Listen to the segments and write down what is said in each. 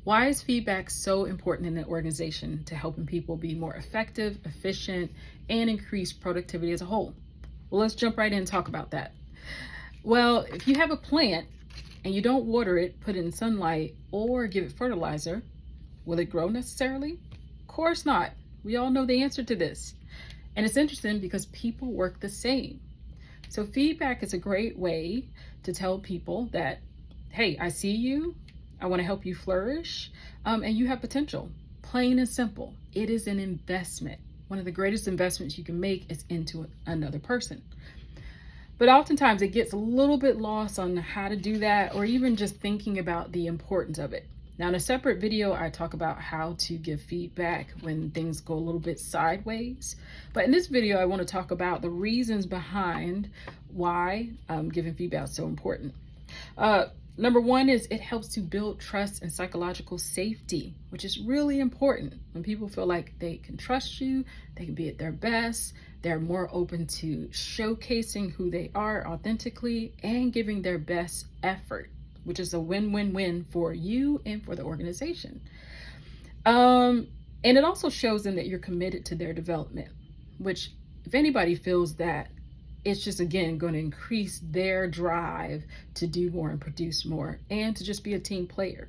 Why is feedback so important in an organization to helping people be more effective, efficient, and increase productivity as a whole? Well, let's jump right in and talk about that. Well, if you have a plant and you don't water it, put it in sunlight, or give it fertilizer, will it grow necessarily? Of course not. We all know the answer to this. And it's interesting because people work the same. So, feedback is a great way to tell people that, hey, I see you, I want to help you flourish, and you have potential. Plain and simple. It is an investment. One of the greatest investments you can make is into another person. But oftentimes it gets a little bit lost on how to do that, or even just thinking about the importance of it. Now, in a separate video, I talk about how to give feedback when things go a little bit sideways. But in this video, I want to talk about the reasons behind why giving feedback is so important. Number one is it helps to build trust and psychological safety, which is really important. When people feel like they can trust you, they can be at their best, they're more open to showcasing who they are authentically and giving their best effort, which is a win-win-win for you and for the organization. And it also shows them that you're committed to their development, which if anybody feels that, it's just, again, going to increase their drive to do more and produce more and to just be a team player.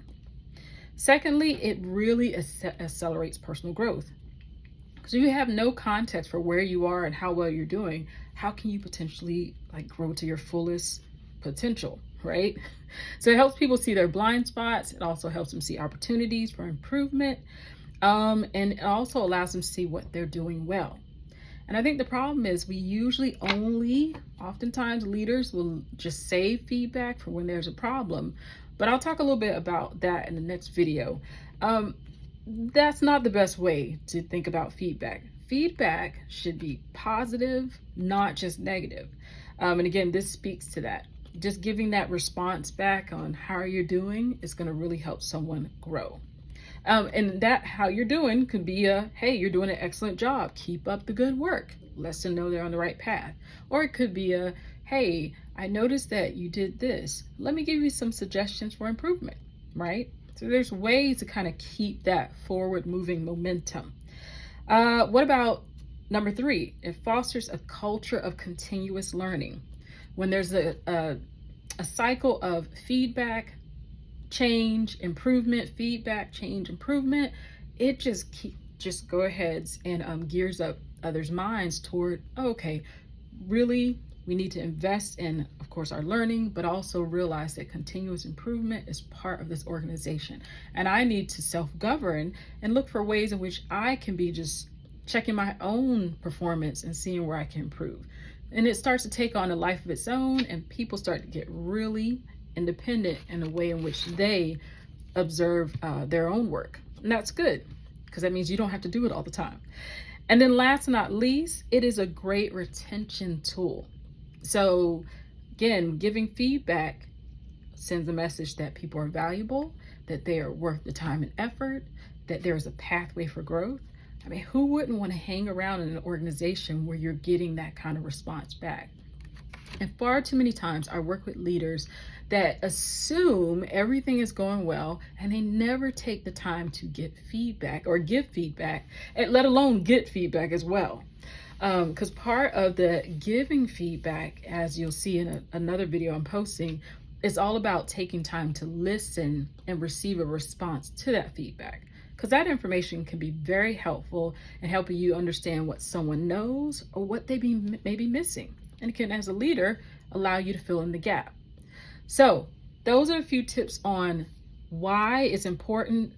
Secondly, it really accelerates personal growth. Because if you have no context for where you are and how well you're doing, how can you potentially grow to your fullest potential, right? So it helps people see their blind spots. It also helps them see opportunities for improvement. And it also allows them to see what they're doing well. And I think the problem is oftentimes leaders will just save feedback for when there's a problem. But I'll talk a little bit about that in the next video. That's not the best way to think about feedback. Feedback should be positive, not just negative. And again, this speaks to that. Just giving that response back on how you're doing is going to really help someone grow. And that how you're doing could be hey, you're doing an excellent job. Keep up the good work. Lets them know they're on the right path. Or it could be hey, I noticed that you did this. Let me give you some suggestions for improvement, right? So there's ways to kind of keep that forward moving momentum. What about number 3? It fosters a culture of continuous learning. When there's a cycle of feedback, change, improvement, feedback, change, improvement, it just go ahead and gears up others' minds toward, okay, really, we need to invest in, of course, our learning, but also realize that continuous improvement is part of this organization. And I need to self-govern and look for ways in which I can be just checking my own performance and seeing where I can improve. And it starts to take on a life of its own, and people start to get really independent in the way in which they observe their own work. And that's good, because that means you don't have to do it all the time. And then last but not least, it is a great retention tool. So again, giving feedback sends a message that people are valuable, that they are worth the time and effort, that there is a pathway for growth. I mean, who wouldn't want to hang around in an organization where you're getting that kind of response back? And far too many times I work with leaders that assume everything is going well and they never take the time to get feedback or give feedback, and let alone get feedback as well. Because part of the giving feedback, as you'll see in another video I'm posting, is all about taking time to listen and receive a response to that feedback. Because that information can be very helpful in helping you understand what someone knows or what they may be missing. And it can, as a leader, allow you to fill in the gap. So those are a few tips on why it's important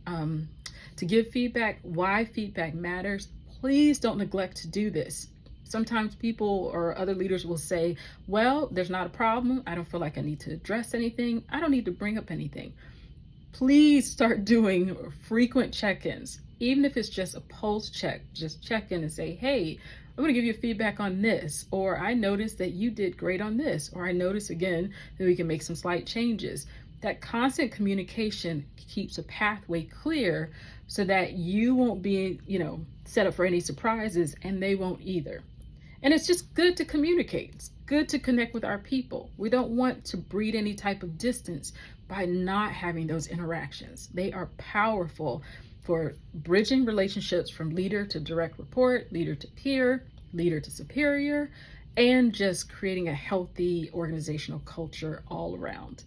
to give feedback, why feedback matters. Please don't neglect to do this. Sometimes people or other leaders will say, well, there's not a problem. I don't feel like I need to address anything. I don't need to bring up anything. Please start doing frequent check-ins. Even if it's just a pulse check, just check in and say, hey, I'm going to give you feedback on this, or I noticed that you did great on this, or I noticed again that we can make some slight changes. That constant communication keeps a pathway clear so that you won't be, set up for any surprises, and they won't either. And it's just good to communicate. It's good to connect with our people. We don't want to breed any type of distance by not having those interactions. They are powerful for bridging relationships from leader to direct report, leader to peer, leader to superior, and just creating a healthy organizational culture all around.